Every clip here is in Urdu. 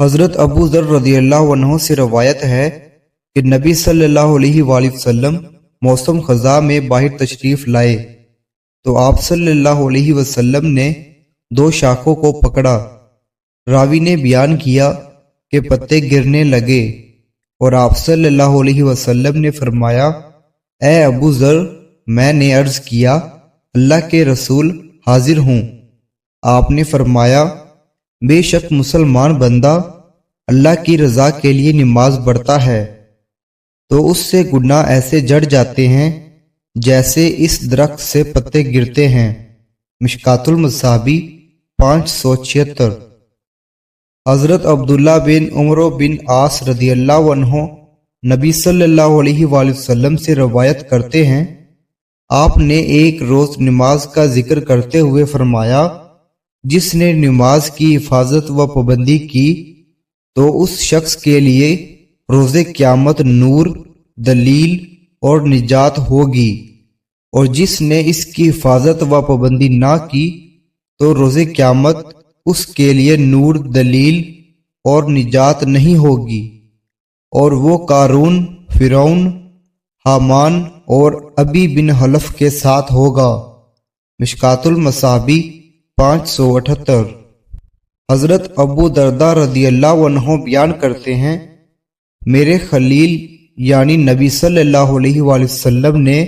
حضرت ابو ذر رضی اللہ عنہ سے روایت ہے کہ نبی صلی اللہ علیہ وآلہ وسلم موسم خزاں میں باہر تشریف لائے تو آپ صلی اللہ علیہ وسلم نے دو شاخوں کو پکڑا۔ راوی نے بیان کیا کہ پتے گرنے لگے اور آپ صلی اللہ علیہ وسلم نے فرمایا، اے ابو ذر، میں نے عرض کیا، اللہ کے رسول حاضر ہوں۔ آپ نے فرمایا، بے شک مسلمان بندہ اللہ کی رضا کے لیے نماز پڑھتا ہے تو اس سے گناہ ایسے جڑ جاتے ہیں جیسے اس درخت سے پتے گرتے ہیں۔ مشکات المصابیح 576۔ حضرت عبداللہ بن عمر بن عاص رضی اللہ عنہ نبی صلی اللہ علیہ وآلہ وسلم سے روایت کرتے ہیں، آپ نے ایک روز نماز کا ذکر کرتے ہوئے فرمایا، جس نے نماز کی حفاظت و پابندی کی تو اس شخص کے لیے روز قیامت نور، دلیل اور نجات ہوگی، اور جس نے اس کی حفاظت و پابندی نہ کی تو روز قیامت اس کے لیے نور، دلیل اور نجات نہیں ہوگی، اور وہ قارون، فرعون، حامان اور ابی بن حلف کے ساتھ ہوگا۔ مشکات المصابیح 578۔ حضرت ابو درداء رضی اللہ عنہ بیان کرتے ہیں، میرے خلیل یعنی نبی صلی اللہ علیہ وآلہ وسلم نے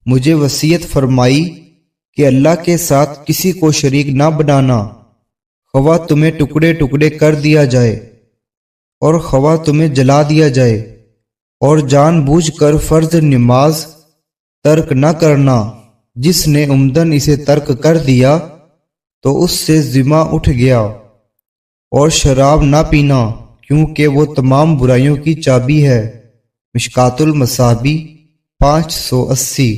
مجھے وصیت فرمائی کہ اللہ کے ساتھ کسی کو شریک نہ بنانا، خواہ تمہیں ٹکڑے ٹکڑے کر دیا جائے اور خواہ تمہیں جلا دیا جائے، اور جان بوجھ کر فرض نماز ترک نہ کرنا، جس نے عمدن اسے ترک کر دیا تو اس سے ذمہ اٹھ گیا، اور شراب نہ پینا کیونکہ وہ تمام برائیوں کی چابی ہے۔ مشکات المصابیح 580۔